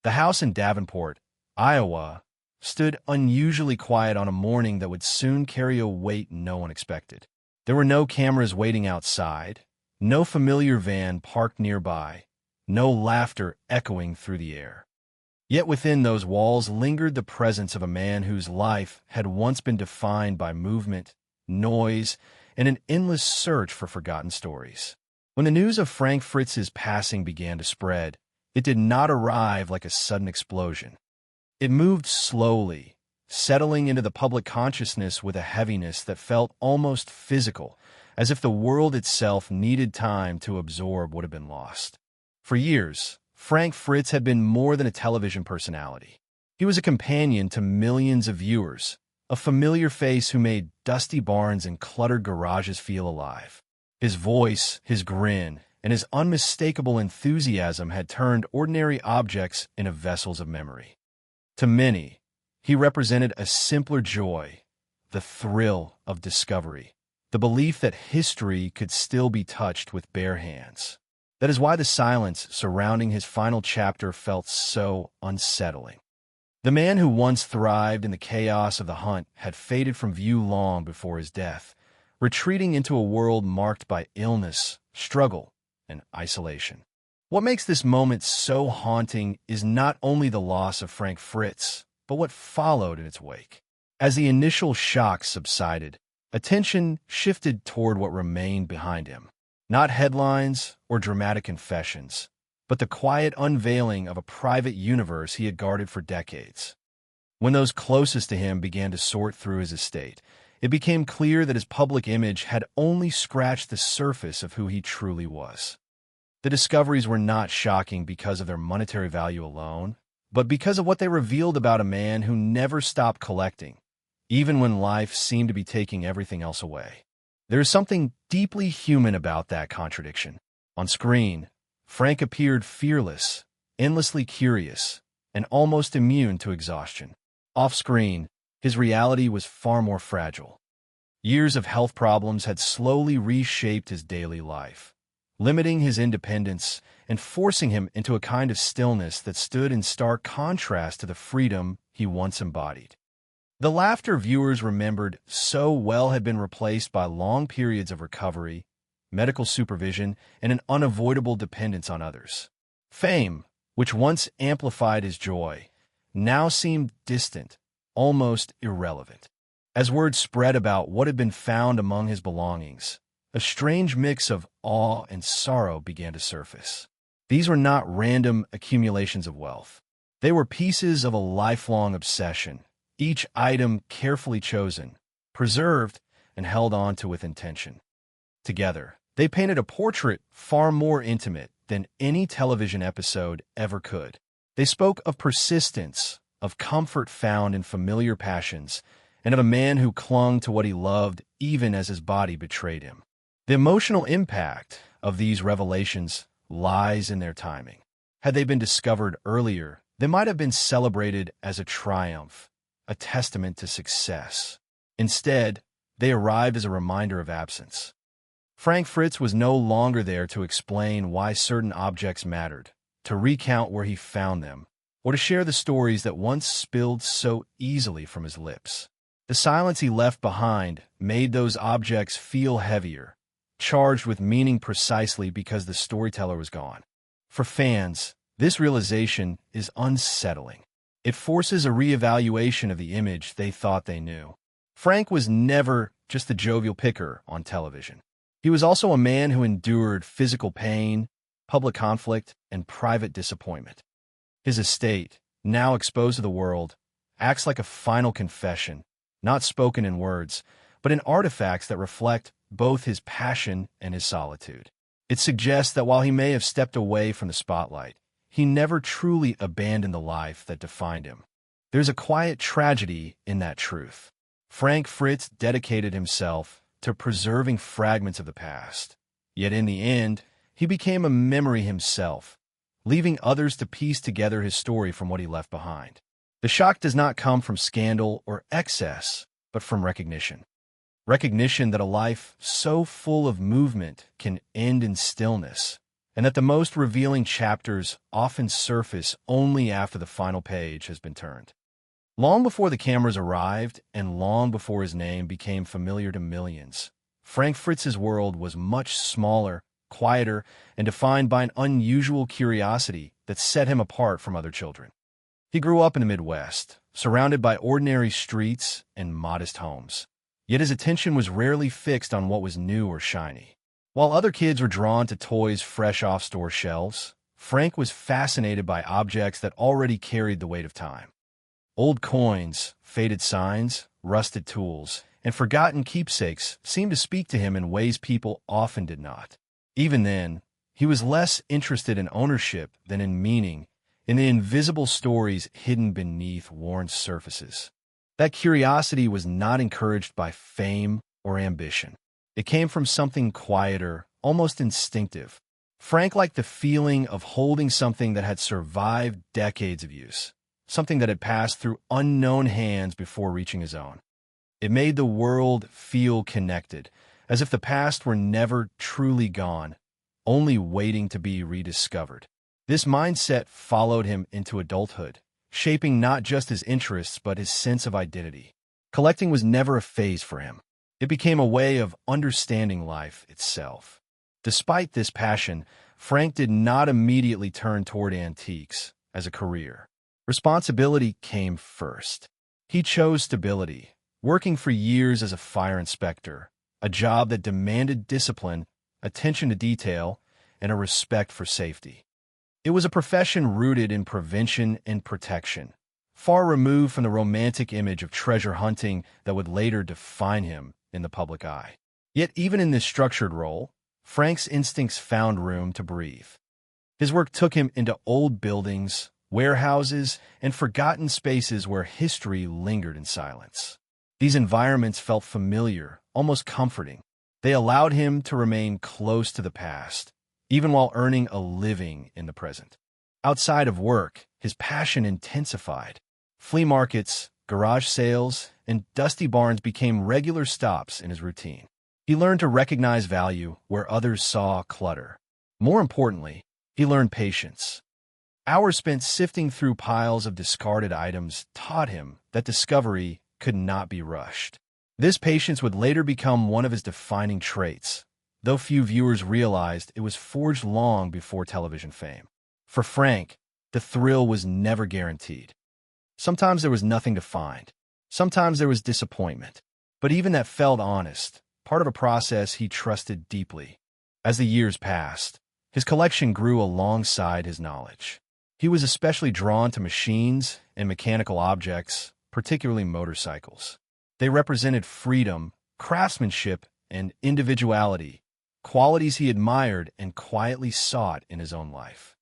The house in Davenport, Iowa, stood unusually quiet on a morning that would soon carry a weight no one expected. There were no cameras waiting outside, no familiar van parked nearby, no laughter echoing through the air. Yet within those walls lingered the presence of a man whose life had once been defined by movement, noise, and an endless search for forgotten stories. When the news of Frank Fritz's passing began to spread, it did not arrive like a sudden explosion. It moved slowly, settling into the public consciousness with a heaviness that felt almost physical, as if the world itself needed time to absorb what had been lost. For years, Frank Fritz had been more than a television personality. He was a companion to millions of viewers, a familiar face who made dusty barns and cluttered garages feel alive. His voice, his grin, and his unmistakable enthusiasm had turned ordinary objects into vessels of memory. To many, he represented a simpler joy, the thrill of discovery, the belief that history could still be touched with bare hands. That is why the silence surrounding his final chapter felt so unsettling. The man who once thrived in the chaos of the hunt had faded from view long before his death, retreating into a world marked by illness, struggle, and isolation. What makes this moment so haunting is not only the loss of Frank Fritz, but what followed in its wake. As the initial shock subsided, attention shifted toward what remained behind him. Not headlines or dramatic confessions, but the quiet unveiling of a private universe he had guarded for decades. When those closest to him began to sort through his estate, it became clear that his public image had only scratched the surface of who he truly was. The discoveries were not shocking because of their monetary value alone, but because of what they revealed about a man who never stopped collecting, even when life seemed to be taking everything else away. There is something deeply human about that contradiction. On screen, Frank appeared fearless, endlessly curious, and almost immune to exhaustion. Off-screen, his reality was far more fragile. Years of health problems had slowly reshaped his daily life, limiting his independence and forcing him into a kind of stillness that stood in stark contrast to the freedom he once embodied. The laughter viewers remembered so well had been replaced by long periods of recovery, medical supervision, and an unavoidable dependence on others. Fame, which once amplified his joy, now seemed distant, almost irrelevant. As word spread about what had been found among his belongings, a strange mix of awe and sorrow began to surface. These were not random accumulations of wealth. They were pieces of a lifelong obsession, each item carefully chosen, preserved, and held on to with intention. Together, they painted a portrait far more intimate than any television episode ever could. They spoke of persistence, of comfort found in familiar passions, and of a man who clung to what he loved even as his body betrayed him. The emotional impact of these revelations lies in their timing. Had they been discovered earlier, they might have been celebrated as a triumph, a testament to success. Instead, they arrived as a reminder of absence. Frank Fritz was no longer there to explain why certain objects mattered, to recount where he found them, or to share the stories that once spilled so easily from his lips. The silence he left behind made those objects feel heavier, charged with meaning precisely because the storyteller was gone. For fans, this realization is unsettling. It forces a reevaluation of the image they thought they knew. Frank was never just a jovial picker on television. He was also a man who endured physical pain, public conflict, and private disappointment. His estate, now exposed to the world, acts like a final confession, not spoken in words, but in artifacts that reflect both his passion and his solitude. It suggests that while he may have stepped away from the spotlight, he never truly abandoned the life that defined him. There's a quiet tragedy in that truth. Frank Fritz dedicated himself to preserving fragments of the past. Yet in the end, he became a memory himself, leaving others to piece together his story from what he left behind. The shock does not come from scandal or excess, but from recognition. Recognition that a life so full of movement can end in stillness, and that the most revealing chapters often surface only after the final page has been turned. Long before the cameras arrived, and long before his name became familiar to millions, Frank Fritz's world was much smaller, quieter, and defined by an unusual curiosity that set him apart from other children. He grew up in the Midwest, surrounded by ordinary streets and modest homes. Yet his attention was rarely fixed on what was new or shiny. While other kids were drawn to toys fresh off store shelves, Frank was fascinated by objects that already carried the weight of time. Old coins, faded signs, rusted tools, and forgotten keepsakes seemed to speak to him in ways people often did not. Even then, he was less interested in ownership than in meaning, in the invisible stories hidden beneath worn surfaces. That curiosity was not encouraged by fame or ambition. It came from something quieter, almost instinctive. Frank liked the feeling of holding something that had survived decades of use, something that had passed through unknown hands before reaching his own. It made the world feel connected, as if the past were never truly gone, only waiting to be rediscovered. This mindset followed him into adulthood, shaping not just his interests but his sense of identity. Collecting was never a phase for him. It became a way of understanding life itself. Despite this passion, Frank did not immediately turn toward antiques as a career. Responsibility came first. He chose stability, working for years as a fire inspector, a job that demanded discipline, attention to detail, and a respect for safety. It was a profession rooted in prevention and protection, far removed from the romantic image of treasure hunting that would later define him in the public eye. Yet even in this structured role, Frank's instincts found room to breathe. His work took him into old buildings, warehouses, and forgotten spaces where history lingered in silence. These environments felt familiar, almost comforting. They allowed him to remain close to the past, even while earning a living in the present. Outside of work, his passion intensified. Flea markets, garage sales, and dusty barns became regular stops in his routine. He learned to recognize value where others saw clutter. More importantly, he learned patience. Hours spent sifting through piles of discarded items taught him that discovery could not be rushed. This patience would later become one of his defining traits, though few viewers realized it was forged long before television fame. For Frank, the thrill was never guaranteed. Sometimes there was nothing to find. Sometimes there was disappointment. But even that felt honest, part of a process he trusted deeply. As the years passed, his collection grew alongside his knowledge. He was especially drawn to machines and mechanical objects, particularly motorcycles. They represented freedom, craftsmanship, and individuality, qualities he admired and quietly sought in his own life.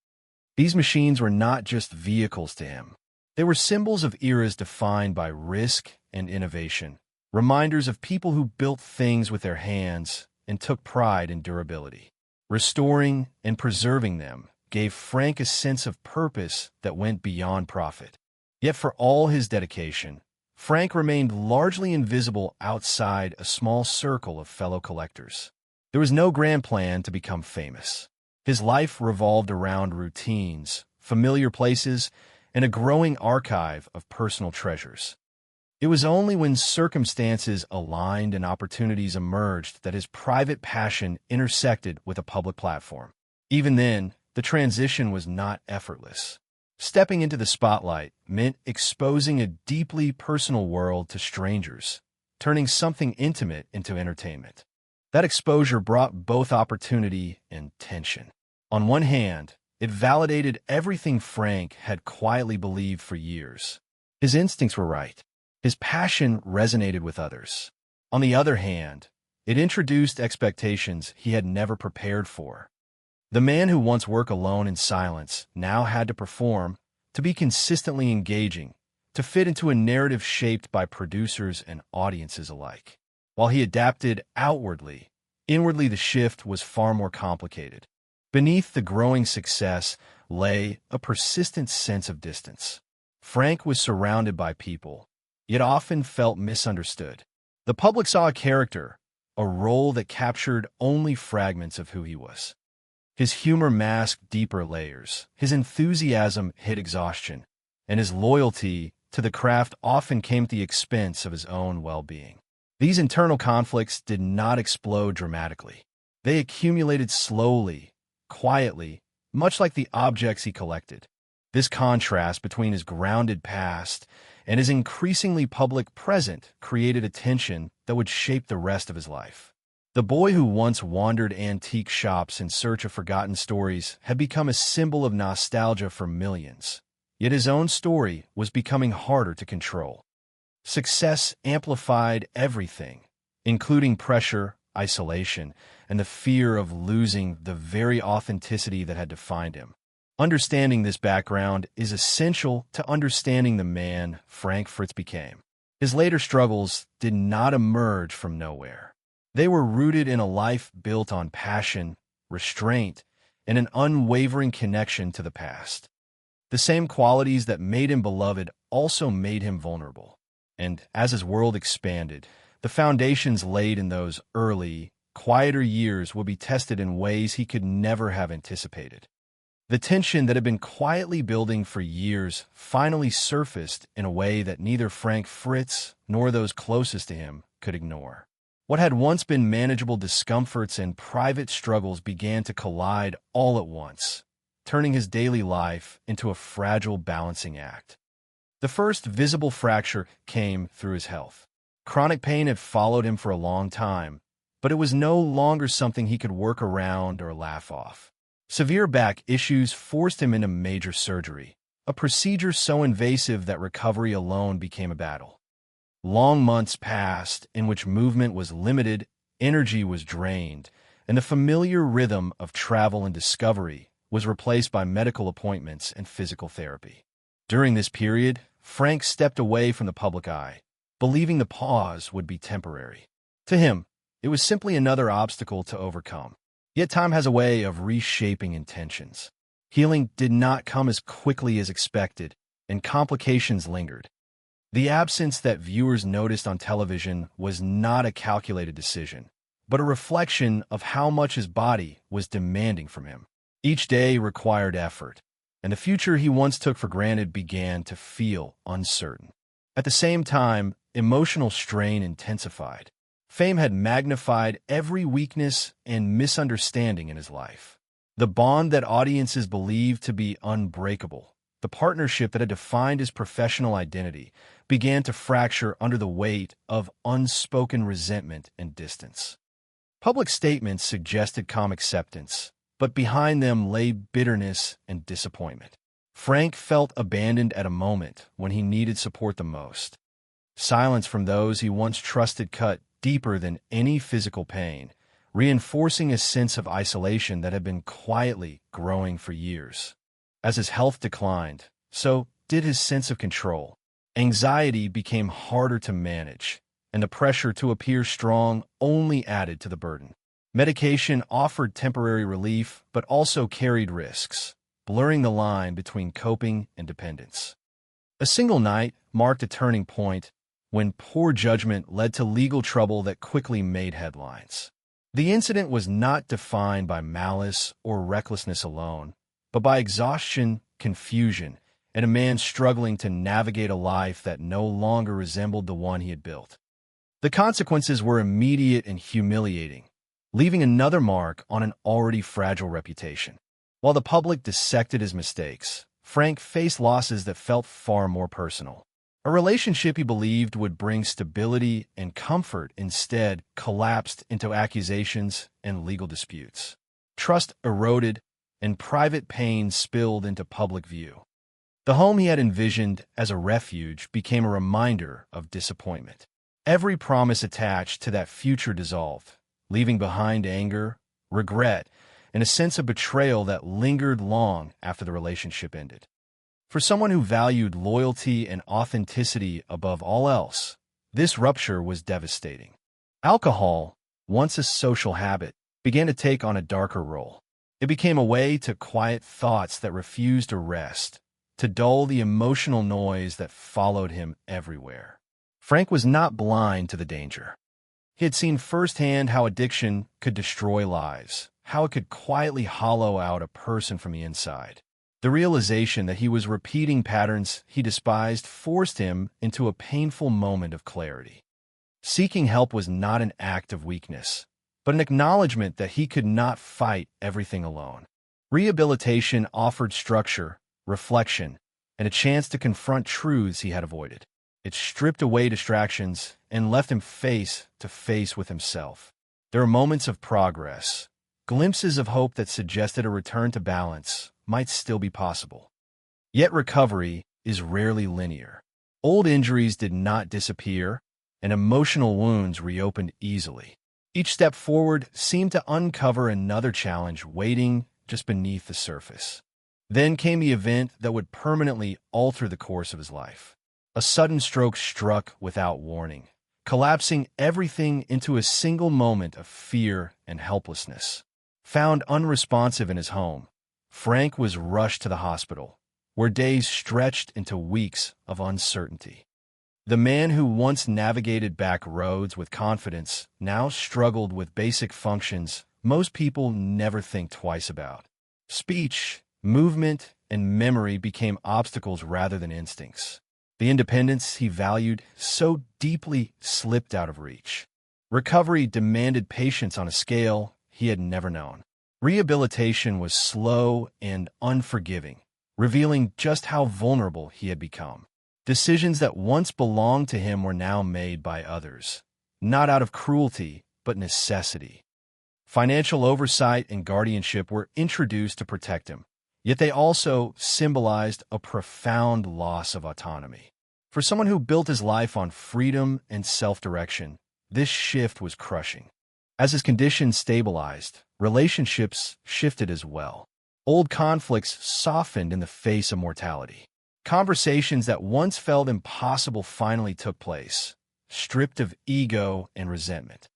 These machines were not just vehicles to him. They were symbols of eras defined by risk and innovation, reminders of people who built things with their hands and took pride in durability. Restoring and preserving them gave Frank a sense of purpose that went beyond profit. Yet for all his dedication, Frank remained largely invisible outside a small circle of fellow collectors. There was no grand plan to become famous. His life revolved around routines, familiar places, and a growing archive of personal treasures. It was only when circumstances aligned and opportunities emerged that his private passion intersected with a public platform. Even then, the transition was not effortless. Stepping into the spotlight meant exposing a deeply personal world to strangers, turning something intimate into entertainment. That exposure brought both opportunity and tension. On one hand, it validated everything Frank had quietly believed for years. His instincts were right. His passion resonated with others. On the other hand, it introduced expectations he had never prepared for. The man who once worked alone in silence now had to perform, to be consistently engaging, to fit into a narrative shaped by producers and audiences alike. While he adapted outwardly, inwardly the shift was far more complicated. Beneath the growing success lay a persistent sense of distance. Frank was surrounded by people, yet often felt misunderstood. The public saw a character, a role that captured only fragments of who he was. His humor masked deeper layers, his enthusiasm hid exhaustion, and his loyalty to the craft often came at the expense of his own well-being. These internal conflicts did not explode dramatically. They accumulated slowly, quietly, much like the objects he collected. This contrast between his grounded past and his increasingly public present created a tension that would shape the rest of his life. The boy who once wandered antique shops in search of forgotten stories had become a symbol of nostalgia for millions. Yet his own story was becoming harder to control. Success amplified everything, including pressure, isolation, and the fear of losing the very authenticity that had defined him. Understanding this background is essential to understanding the man Frank Fritz became. His later struggles did not emerge from nowhere. They were rooted in a life built on passion, restraint, and an unwavering connection to the past. The same qualities that made him beloved also made him vulnerable. And as his world expanded, the foundations laid in those early, quieter years would be tested in ways he could never have anticipated. The tension that had been quietly building for years finally surfaced in a way that neither Frank Fritz nor those closest to him could ignore. What had once been manageable discomforts and private struggles began to collide all at once, turning his daily life into a fragile balancing act. The first visible fracture came through his health. Chronic pain had followed him for a long time, but it was no longer something he could work around or laugh off. Severe back issues forced him into major surgery, a procedure so invasive that recovery alone became a battle. Long months passed in which movement was limited, energy was drained, and the familiar rhythm of travel and discovery was replaced by medical appointments and physical therapy. During this period, Frank stepped away from the public eye, believing the pause would be temporary. To him, it was simply another obstacle to overcome. Yet time has a way of reshaping intentions. Healing did not come as quickly as expected, and complications lingered. The absence that viewers noticed on television was not a calculated decision, but a reflection of how much his body was demanding from him. Each day required effort, and the future he once took for granted began to feel uncertain. At the same time, emotional strain intensified. Fame had magnified every weakness and misunderstanding in his life. The bond that audiences believed to be unbreakable, the partnership that had defined his professional identity, began to fracture under the weight of unspoken resentment and distance. Public statements suggested calm acceptance, but behind them lay bitterness and disappointment. Frank felt abandoned at a moment when he needed support the most. Silence from those he once trusted cut deeper than any physical pain, reinforcing a sense of isolation that had been quietly growing for years. As his health declined, so did his sense of control. Anxiety became harder to manage, and the pressure to appear strong only added to the burden. Medication offered temporary relief, but also carried risks, blurring the line between coping and dependence. A single night marked a turning point when poor judgment led to legal trouble that quickly made headlines. The incident was not defined by malice or recklessness alone, but by exhaustion, confusion, and a man struggling to navigate a life that no longer resembled the one he had built. The consequences were immediate and humiliating, leaving another mark on an already fragile reputation. While the public dissected his mistakes, Frank faced losses that felt far more personal. A relationship he believed would bring stability and comfort instead collapsed into accusations and legal disputes. Trust eroded, and private pain spilled into public view. The home he had envisioned as a refuge became a reminder of disappointment. Every promise attached to that future dissolved, leaving behind anger, regret, and a sense of betrayal that lingered long after the relationship ended. For someone who valued loyalty and authenticity above all else, this rupture was devastating. Alcohol, once a social habit, began to take on a darker role. It became a way to quiet thoughts that refused to rest, to dull the emotional noise that followed him everywhere. Frank was not blind to the danger. He had seen firsthand how addiction could destroy lives, how it could quietly hollow out a person from the inside. The realization that he was repeating patterns he despised forced him into a painful moment of clarity. Seeking help was not an act of weakness, but an acknowledgement that he could not fight everything alone. Rehabilitation offered structure, reflection, and a chance to confront truths he had avoided. It stripped away distractions and left him face to face with himself. There were moments of progress, glimpses of hope that suggested a return to balance might still be possible. Yet recovery is rarely linear. Old injuries did not disappear, and emotional wounds reopened easily. Each step forward seemed to uncover another challenge waiting just beneath the surface. Then came the event that would permanently alter the course of his life. A sudden stroke struck without warning, collapsing everything into a single moment of fear and helplessness. Found unresponsive in his home, Frank was rushed to the hospital, where days stretched into weeks of uncertainty. The man who once navigated back roads with confidence now struggled with basic functions most people never think twice about. Speech, movement, and memory became obstacles rather than instincts. The independence he valued so deeply slipped out of reach. Recovery demanded patience on a scale he had never known. Rehabilitation was slow and unforgiving, revealing just how vulnerable he had become. Decisions that once belonged to him were now made by others, not out of cruelty, but necessity. Financial oversight and guardianship were introduced to protect him, yet they also symbolized a profound loss of autonomy. For someone who built his life on freedom and self-direction, this shift was crushing. As his condition stabilized, relationships shifted as well. Old conflicts softened in the face of mortality. Conversations that once felt impossible finally took place, stripped of ego and resentment.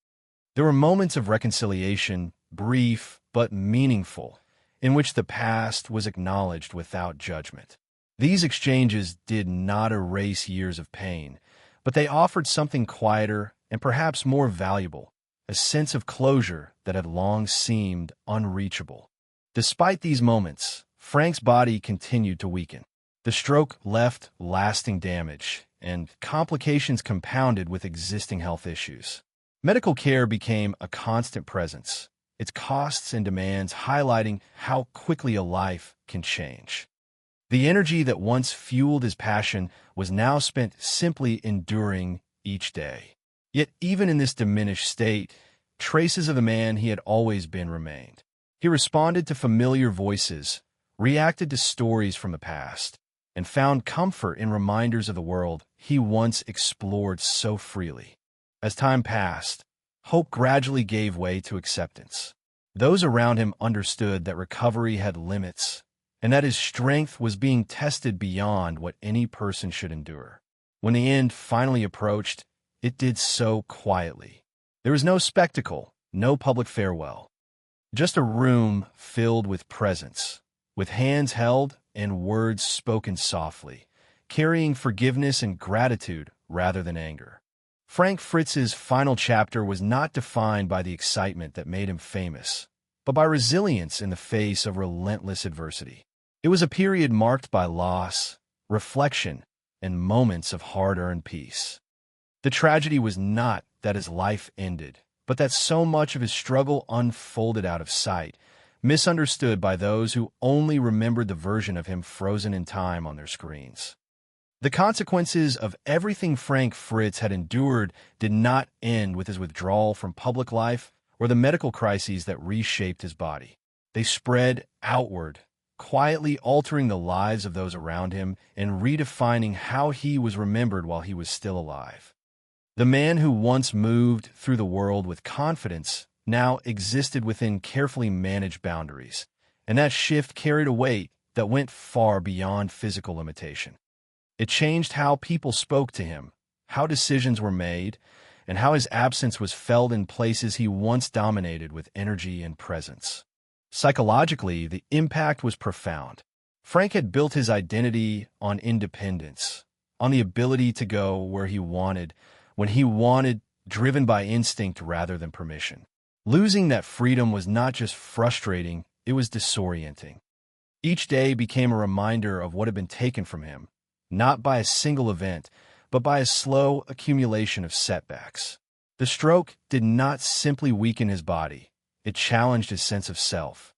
There were moments of reconciliation, brief but meaningful, in which the past was acknowledged without judgment. These exchanges did not erase years of pain, but they offered something quieter and perhaps more valuable, a sense of closure that had long seemed unreachable. Despite these moments, Frank's body continued to weaken. The stroke left lasting damage, and complications compounded with existing health issues. Medical care became a constant presence, its costs and demands highlighting how quickly a life can change. The energy that once fueled his passion was now spent simply enduring each day. Yet even in this diminished state, traces of the man he had always been remained. He responded to familiar voices, reacted to stories from the past, and found comfort in reminders of the world he once explored so freely. As time passed, hope gradually gave way to acceptance. Those around him understood that recovery had limits, and that his strength was being tested beyond what any person should endure. When the end finally approached, it did so quietly. There was no spectacle, no public farewell. Just a room filled with presence, with hands held and words spoken softly, carrying forgiveness and gratitude rather than anger. Frank Fritz's final chapter was not defined by the excitement that made him famous, but by resilience in the face of relentless adversity. It was a period marked by loss, reflection, and moments of hard-earned peace. The tragedy was not that his life ended, but that so much of his struggle unfolded out of sight, misunderstood by those who only remembered the version of him frozen in time on their screens. The consequences of everything Frank Fritz had endured did not end with his withdrawal from public life or the medical crises that reshaped his body. They spread outward, quietly altering the lives of those around him and redefining how he was remembered while he was still alive. The man who once moved through the world with confidence now existed within carefully managed boundaries, and that shift carried a weight that went far beyond physical limitation. It changed how people spoke to him, how decisions were made, and how his absence was felt in places he once dominated with energy and presence. Psychologically, the impact was profound. Frank had built his identity on independence, on the ability to go where he wanted, when he wanted, driven by instinct rather than permission. Losing that freedom was not just frustrating, it was disorienting. Each day became a reminder of what had been taken from him, not by a single event, but by a slow accumulation of setbacks. The stroke did not simply weaken his body, it challenged his sense of self.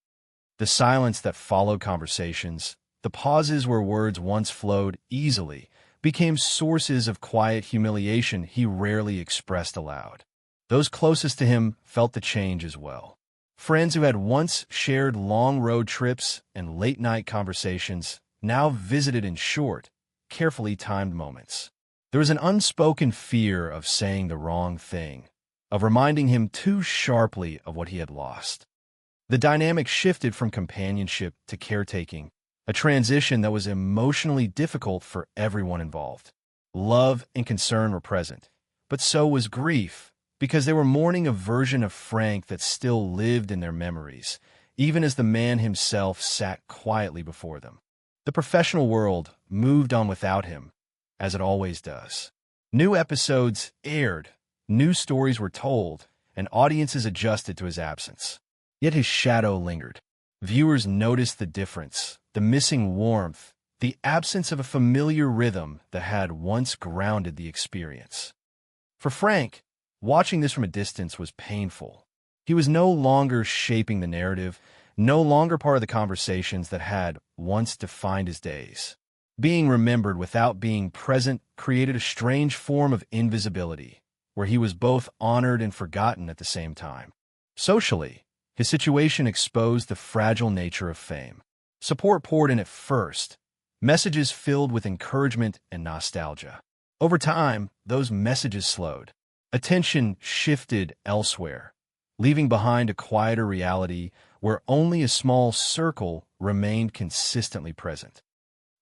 The silence that followed conversations, the pauses where words once flowed easily, became sources of quiet humiliation he rarely expressed aloud. Those closest to him felt the change as well. Friends who had once shared long road trips and late-night conversations now visited in short, carefully timed moments. There was an unspoken fear of saying the wrong thing, of reminding him too sharply of what he had lost. The dynamic shifted from companionship to caretaking, a transition that was emotionally difficult for everyone involved. Love and concern were present, but so was grief, because they were mourning a version of Frank that still lived in their memories, even as the man himself sat quietly before them. The professional world moved on without him, as it always does. New episodes aired, new stories were told, and audiences adjusted to his absence. Yet his shadow lingered. Viewers noticed the difference, the missing warmth, the absence of a familiar rhythm that had once grounded the experience. For Frank, watching this from a distance was painful. He was no longer shaping the narrative, no longer part of the conversations that had once defined his days. Being remembered without being present created a strange form of invisibility, where he was both honored and forgotten at the same time. Socially, his situation exposed the fragile nature of fame. Support poured in at first, messages filled with encouragement and nostalgia. Over time, those messages slowed. Attention shifted elsewhere, leaving behind a quieter reality where only a small circle remained consistently present.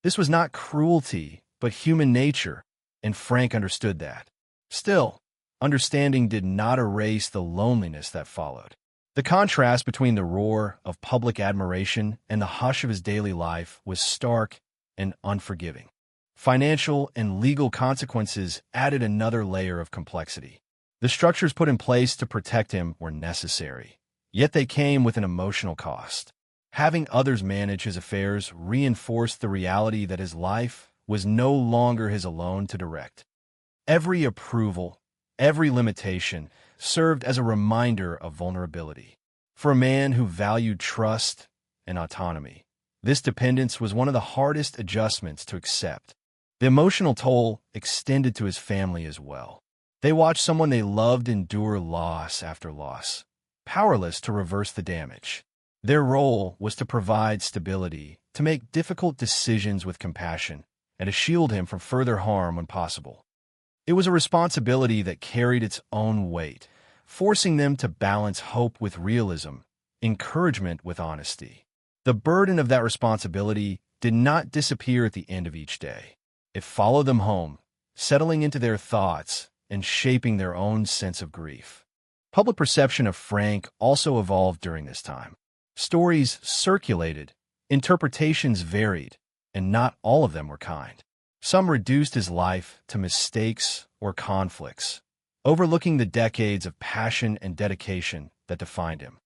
This was not cruelty, but human nature, and Frank understood that. Still, understanding did not erase the loneliness that followed. The contrast between the roar of public admiration and the hush of his daily life was stark and unforgiving. Financial and legal consequences added another layer of complexity. The structures put in place to protect him were necessary, yet they came with an emotional cost. Having others manage his affairs reinforced the reality that his life was no longer his alone to direct. Every approval, every limitation served as a reminder of vulnerability. For a man who valued trust and autonomy, this dependence was one of the hardest adjustments to accept. The emotional toll extended to his family as well. They watched someone they loved endure loss after loss, powerless to reverse the damage. Their role was to provide stability, to make difficult decisions with compassion, and to shield him from further harm when possible. It was a responsibility that carried its own weight, forcing them to balance hope with realism, encouragement with honesty. The burden of that responsibility did not disappear at the end of each day. It followed them home, settling into their thoughts and shaping their own sense of grief. Public perception of Frank also evolved during this time. Stories circulated, interpretations varied, and not all of them were kind. Some reduced his life to mistakes or conflicts, overlooking the decades of passion and dedication that defined him.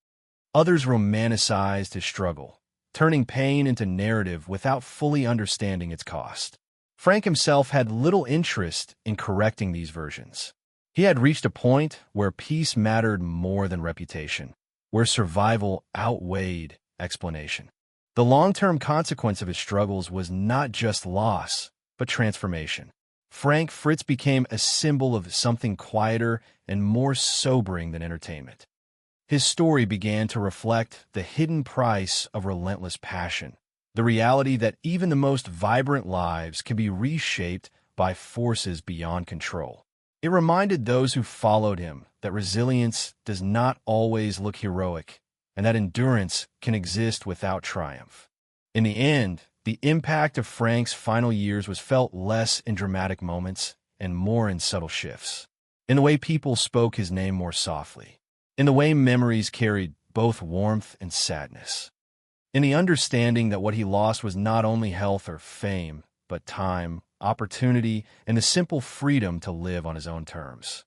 Others romanticized his struggle, turning pain into narrative without fully understanding its cost. Frank himself had little interest in correcting these versions. He had reached a point where peace mattered more than reputation, where survival outweighed explanation. The long-term consequence of his struggles was not just loss, but transformation. Frank Fritz became a symbol of something quieter and more sobering than entertainment. His story began to reflect the hidden price of relentless passion, the reality that even the most vibrant lives can be reshaped by forces beyond control. It reminded those who followed him that resilience does not always look heroic, and that endurance can exist without triumph. In the end, the impact of Frank's final years was felt less in dramatic moments and more in subtle shifts. In the way people spoke his name more softly. In the way memories carried both warmth and sadness. In the understanding that what he lost was not only health or fame, but time, opportunity, and the simple freedom to live on his own terms.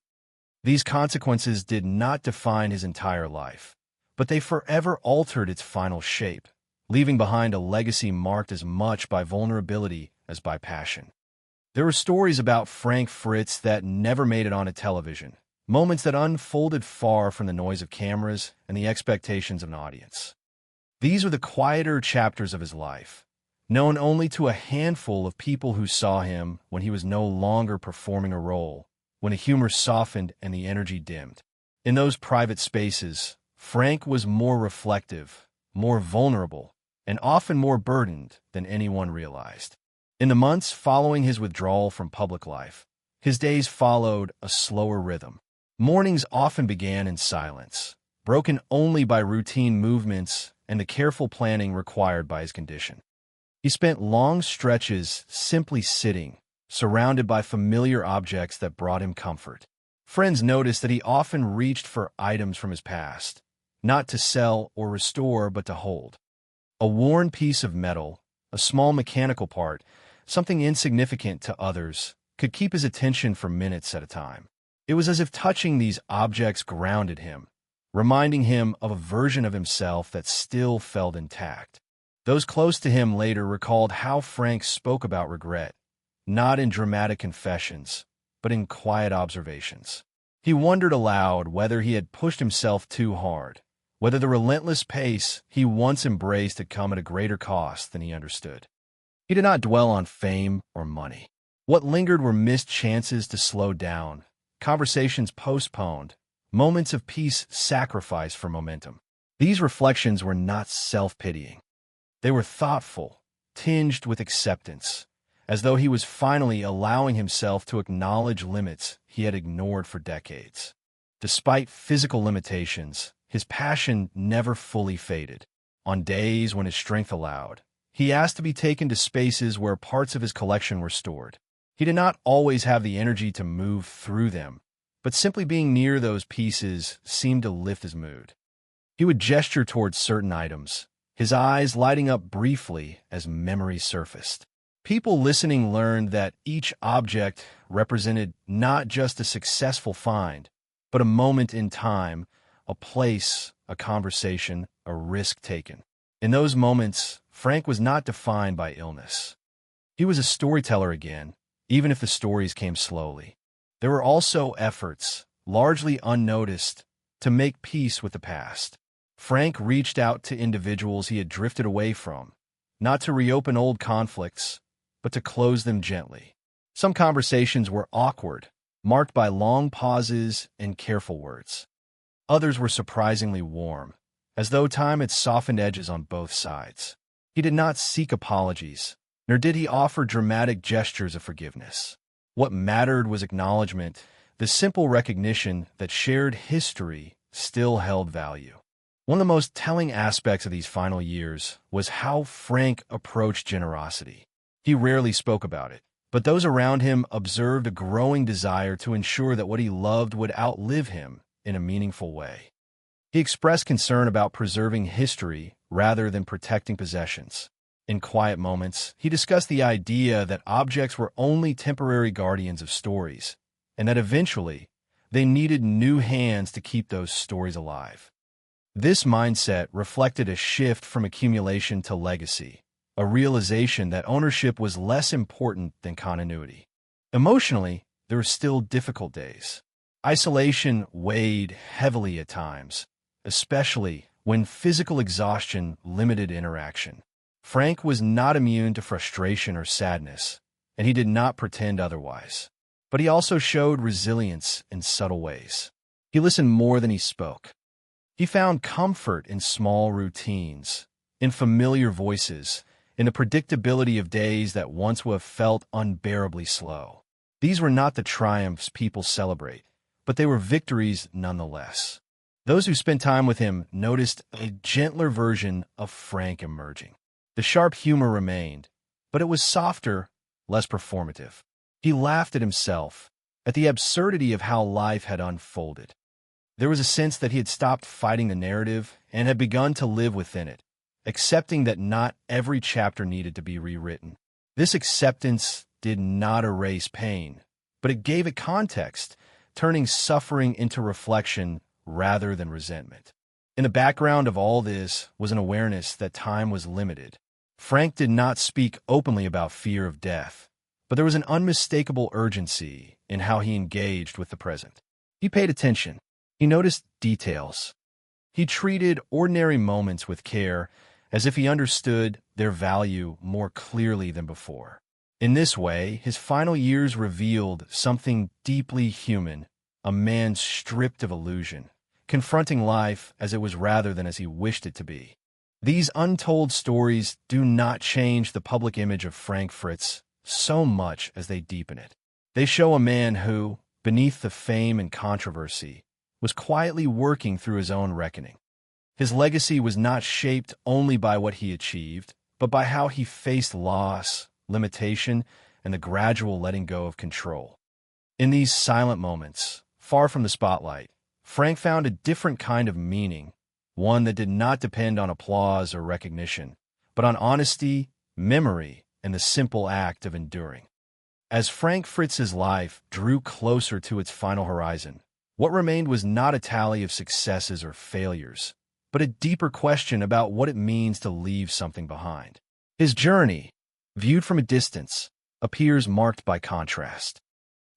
These consequences did not define his entire life, but they forever altered its final shape, leaving behind a legacy marked as much by vulnerability as by passion. There were stories about Frank Fritz that never made it onto television, moments that unfolded far from the noise of cameras and the expectations of an audience. These are the quieter chapters of his life, known only to a handful of people who saw him when he was no longer performing a role, when the humor softened and the energy dimmed. In those private spaces, Frank was more reflective, more vulnerable, and often more burdened than anyone realized. In the months following his withdrawal from public life, his days followed a slower rhythm. Mornings often began in silence, broken only by routine movements and the careful planning required by his condition. He spent long stretches simply sitting, surrounded by familiar objects that brought him comfort. Friends noticed that he often reached for items from his past, not to sell or restore, but to hold. A worn piece of metal, a small mechanical part, something insignificant to others, could keep his attention for minutes at a time. It was as if touching these objects grounded him, reminding him of a version of himself that still felt intact. Those close to him later recalled how Frank spoke about regret, not in dramatic confessions, but in quiet observations. He wondered aloud whether he had pushed himself too hard, whether the relentless pace he once embraced had come at a greater cost than he understood. He did not dwell on fame or money. What lingered were missed chances to slow down, conversations postponed, moments of peace sacrificed for momentum. These reflections were not self-pitying. They were thoughtful, tinged with acceptance, as though he was finally allowing himself to acknowledge limits he had ignored for decades. Despite physical limitations, his passion never fully faded. On days when his strength allowed, he asked to be taken to spaces where parts of his collection were stored. He did not always have the energy to move through them, but simply being near those pieces seemed to lift his mood. He would gesture towards certain items, his eyes lighting up briefly as memories surfaced. People listening learned that each object represented not just a successful find, but a moment in time, a place, a conversation, a risk taken. In those moments, Frank was not defined by illness. He was a storyteller again, even if the stories came slowly. There were also efforts, largely unnoticed, to make peace with the past. Frank reached out to individuals he had drifted away from, not to reopen old conflicts, but to close them gently. Some conversations were awkward, marked by long pauses and careful words. Others were surprisingly warm, as though time had softened edges on both sides. He did not seek apologies, nor did he offer dramatic gestures of forgiveness. What mattered was acknowledgement, the simple recognition that shared history still held value. One of the most telling aspects of these final years was how Frank approached generosity. He rarely spoke about it, but those around him observed a growing desire to ensure that what he loved would outlive him in a meaningful way. He expressed concern about preserving history rather than protecting possessions. In quiet moments, he discussed the idea that objects were only temporary guardians of stories, and that eventually they needed new hands to keep those stories alive. This mindset reflected a shift from accumulation to legacy, a realization that ownership was less important than continuity. Emotionally, there were still difficult days. Isolation weighed heavily at times, especially when physical exhaustion limited interaction. Frank was not immune to frustration or sadness, and he did not pretend otherwise. But he also showed resilience in subtle ways. He listened more than he spoke. He found comfort in small routines, in familiar voices, in the predictability of days that once would have felt unbearably slow. These were not the triumphs people celebrate, but they were victories nonetheless. Those who spent time with him noticed a gentler version of Frank emerging. The sharp humor remained, but it was softer, less performative. He laughed at himself, at the absurdity of how life had unfolded. There was a sense that he had stopped fighting the narrative and had begun to live within it, accepting that not every chapter needed to be rewritten. This acceptance did not erase pain, but it gave it context, turning suffering into reflection rather than resentment. In the background of all this was an awareness that time was limited. Frank did not speak openly about fear of death, but there was an unmistakable urgency in how he engaged with the present. He paid attention. He noticed details. He treated ordinary moments with care, as if he understood their value more clearly than before. In this way, his final years revealed something deeply human, a man stripped of illusion, confronting life as it was rather than as he wished it to be. These untold stories do not change the public image of Frank Fritz so much as they deepen it. They show a man who, beneath the fame and controversy, was quietly working through his own reckoning. His legacy was not shaped only by what he achieved, but by how he faced loss, limitation, and the gradual letting go of control. In these silent moments, far from the spotlight, Frank found a different kind of meaning, one that did not depend on applause or recognition, but on honesty, memory, and the simple act of enduring. As Frank Fritz's life drew closer to its final horizon, what remained was not a tally of successes or failures, but a deeper question about what it means to leave something behind. His journey, viewed from a distance, appears marked by contrast.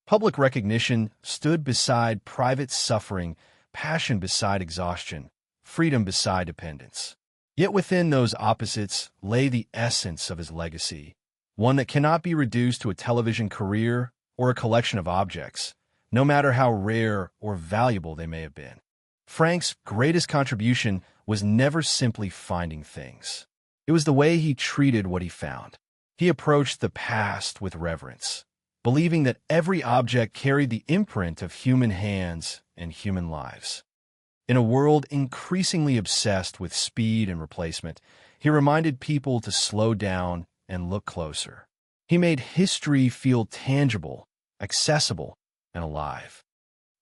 Public recognition stood beside private suffering, passion beside exhaustion, freedom beside dependence. Yet within those opposites lay the essence of his legacy, one that cannot be reduced to a television career or a collection of objects, no matter how rare or valuable they may have been. Frank's greatest contribution was never simply finding things. It was the way he treated what he found. He approached the past with reverence, believing that every object carried the imprint of human hands and human lives. In a world increasingly obsessed with speed and replacement, he reminded people to slow down and look closer. He made history feel tangible, accessible, and alive.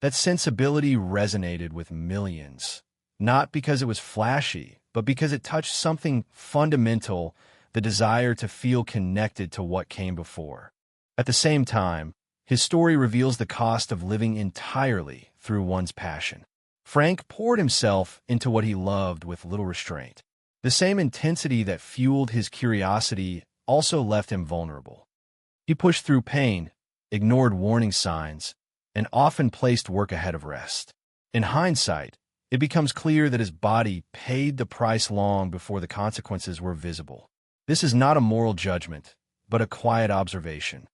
That sensibility resonated with millions, not because it was flashy, but because it touched something fundamental, the desire to feel connected to what came before. At the same time, his story reveals the cost of living entirely through one's passion. Frank poured himself into what he loved with little restraint. The same intensity that fueled his curiosity also left him vulnerable. He pushed through pain, ignored warning signs, and often placed work ahead of rest. In hindsight, it becomes clear that his body paid the price long before the consequences were visible. This is not a moral judgment, but a quiet observation.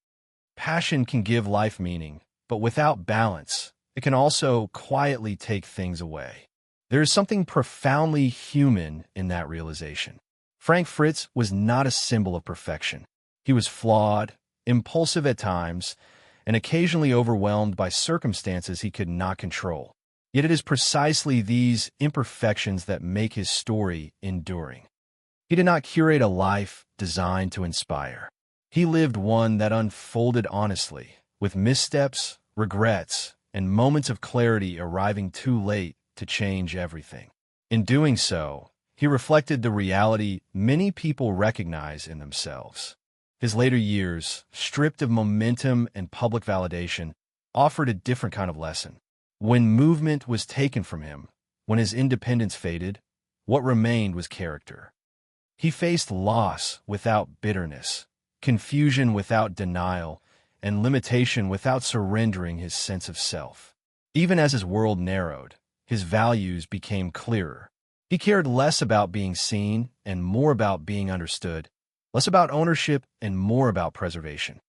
Passion can give life meaning, but without balance, it can also quietly take things away. There is something profoundly human in that realization. Frank Fritz was not a symbol of perfection. He was flawed, impulsive at times, and occasionally overwhelmed by circumstances he could not control. Yet it is precisely these imperfections that make his story enduring. He did not curate a life designed to inspire. He lived one that unfolded honestly, with missteps, regrets, and moments of clarity arriving too late to change everything. In doing so, he reflected the reality many people recognize in themselves. His later years, stripped of momentum and public validation, offered a different kind of lesson. When movement was taken from him, when his independence faded, what remained was character. He faced loss without bitterness, confusion without denial, and limitation without surrendering his sense of self. Even as his world narrowed, his values became clearer. He cared less about being seen and more about being understood, less about ownership and more about preservation.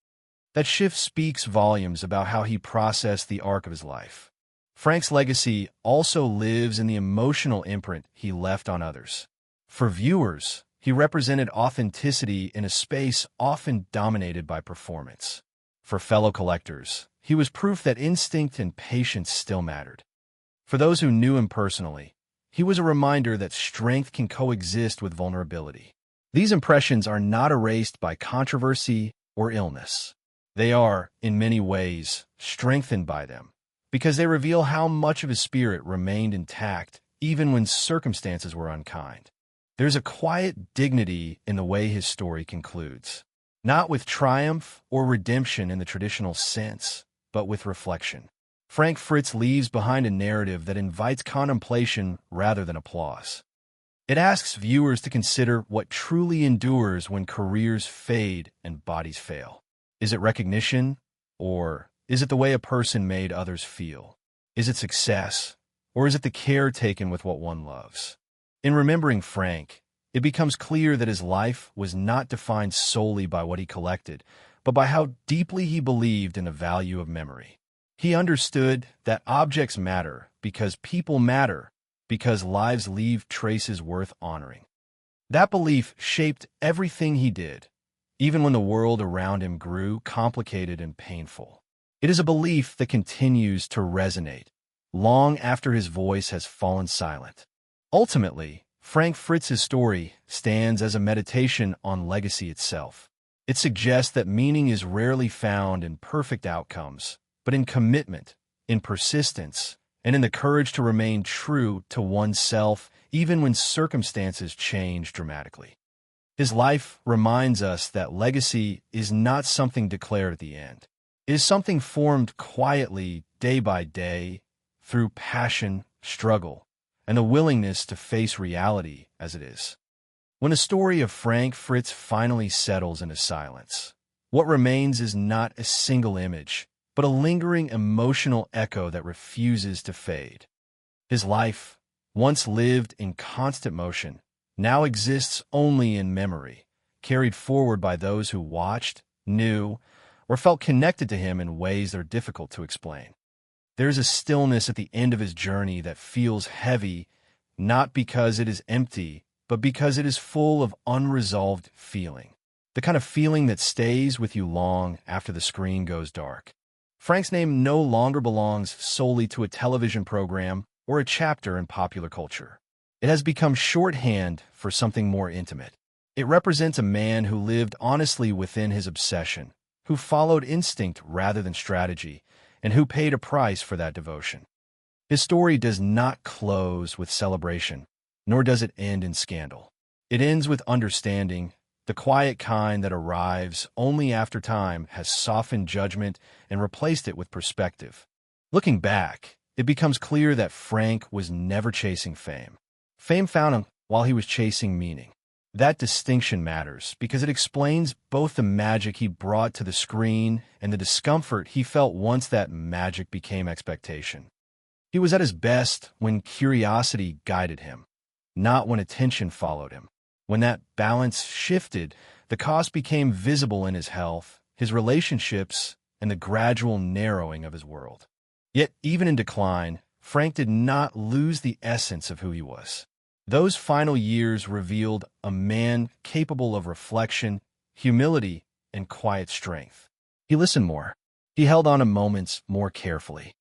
That shift speaks volumes about how he processed the arc of his life. Frank's legacy also lives in the emotional imprint he left on others. For viewers, he represented authenticity in a space often dominated by performance. For fellow collectors, he was proof that instinct and patience still mattered. For those who knew him personally, he was a reminder that strength can coexist with vulnerability. These impressions are not erased by controversy or illness. They are, in many ways, strengthened by them, because they reveal how much of his spirit remained intact even when circumstances were unkind. There's a quiet dignity in the way his story concludes, not with triumph or redemption in the traditional sense, but with reflection. Frank Fritz leaves behind a narrative that invites contemplation rather than applause. It asks viewers to consider what truly endures when careers fade and bodies fail. Is it recognition, or is it the way a person made others feel? Is it success, or is it the care taken with what one loves? In remembering Frank, it becomes clear that his life was not defined solely by what he collected, but by how deeply he believed in the value of memory. He understood that objects matter because people matter, because lives leave traces worth honoring. That belief shaped everything he did, even when the world around him grew complicated and painful. It is a belief that continues to resonate long after his voice has fallen silent. Ultimately, Frank Fritz's story stands as a meditation on legacy itself. It suggests that meaning is rarely found in perfect outcomes, but in commitment, in persistence, and in the courage to remain true to oneself even when circumstances change dramatically. His life reminds us that legacy is not something declared at the end. It is something formed quietly, day by day, through passion, struggle, and the willingness to face reality as it is. When the story of Frank Fritz finally settles into silence, what remains is not a single image, but a lingering emotional echo that refuses to fade. His life, once lived in constant motion, now exists only in memory, carried forward by those who watched, knew, or felt connected to him in ways that are difficult to explain. There is a stillness at the end of his journey that feels heavy, not because it is empty, but because it is full of unresolved feeling. The kind of feeling that stays with you long after the screen goes dark. Frank's name no longer belongs solely to a television program or a chapter in popular culture. It has become shorthand for something more intimate. It represents a man who lived honestly within his obsession, who followed instinct rather than strategy, and who paid a price for that devotion. His story does not close with celebration, nor does it end in scandal. It ends with understanding, the quiet kind that arrives only after time has softened judgment and replaced it with perspective. Looking back, it becomes clear that Frank was never chasing fame. Fame found him while he was chasing meaning. That distinction matters because it explains both the magic he brought to the screen and the discomfort he felt once that magic became expectation. He was at his best when curiosity guided him, not when attention followed him. When that balance shifted, the cost became visible in his health, his relationships, and the gradual narrowing of his world. Yet, even in decline, Frank did not lose the essence of who he was. Those final years revealed a man capable of reflection, humility, and quiet strength. He listened more. He held on to moments more carefully.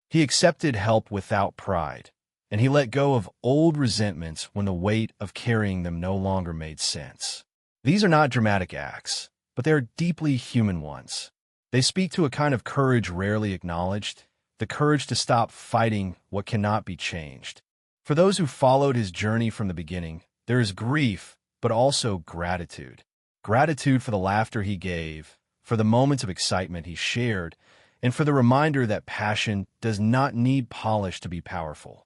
He accepted help without pride, and he let go of old resentments when the weight of carrying them no longer made sense. These are not dramatic acts, but they are deeply human ones. They speak to a kind of courage rarely acknowledged, the courage to stop fighting what cannot be changed. For those who followed his journey from the beginning, there is grief, but also gratitude. Gratitude for the laughter he gave, for the moments of excitement he shared, and for the reminder that passion does not need polish to be powerful.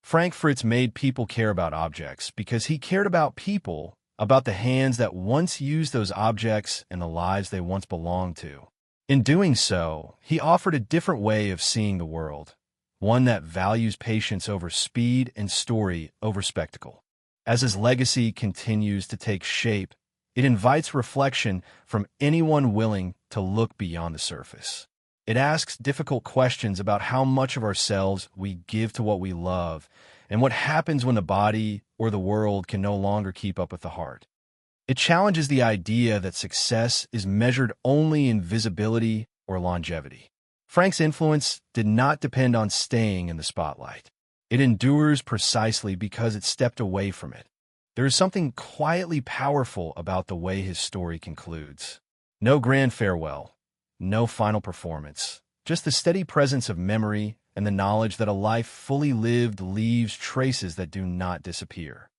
Frank Fritz made people care about objects because he cared about people, about the hands that once used those objects and the lives they once belonged to. In doing so, he offered a different way of seeing the world, one that values patience over speed and story over spectacle. As his legacy continues to take shape, it invites reflection from anyone willing to look beyond the surface. It asks difficult questions about how much of ourselves we give to what we love and what happens when the body or the world can no longer keep up with the heart. It challenges the idea that success is measured only in visibility or longevity. Frank's influence did not depend on staying in the spotlight. It endures precisely because it stepped away from it. There is something quietly powerful about the way his story concludes. No grand farewell, no final performance, just the steady presence of memory and the knowledge that a life fully lived leaves traces that do not disappear.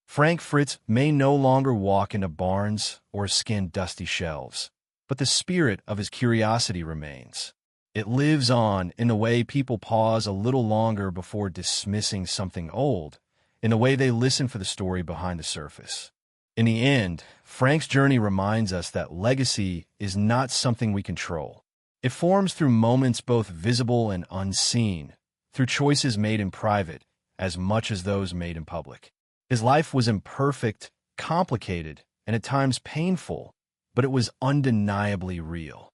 Frank Fritz may no longer walk into barns or skin dusty shelves, but the spirit of his curiosity remains. It lives on in the way people pause a little longer before dismissing something old, in the way they listen for the story behind the surface. In the end, Frank's journey reminds us that legacy is not something we control. It forms through moments both visible and unseen, through choices made in private as much as those made in public. His life was imperfect, complicated, and at times painful, but it was undeniably real.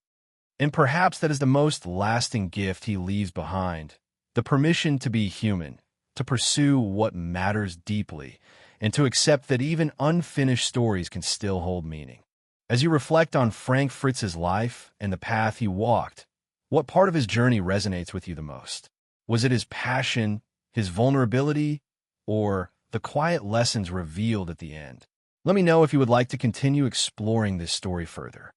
And perhaps that is the most lasting gift he leaves behind, the permission to be human, to pursue what matters deeply, and to accept that even unfinished stories can still hold meaning. As you reflect on Frank Fritz's life and the path he walked, what part of his journey resonates with you the most? Was it his passion, his vulnerability, or the quiet lessons revealed at the end? Let me know if you would like to continue exploring this story further.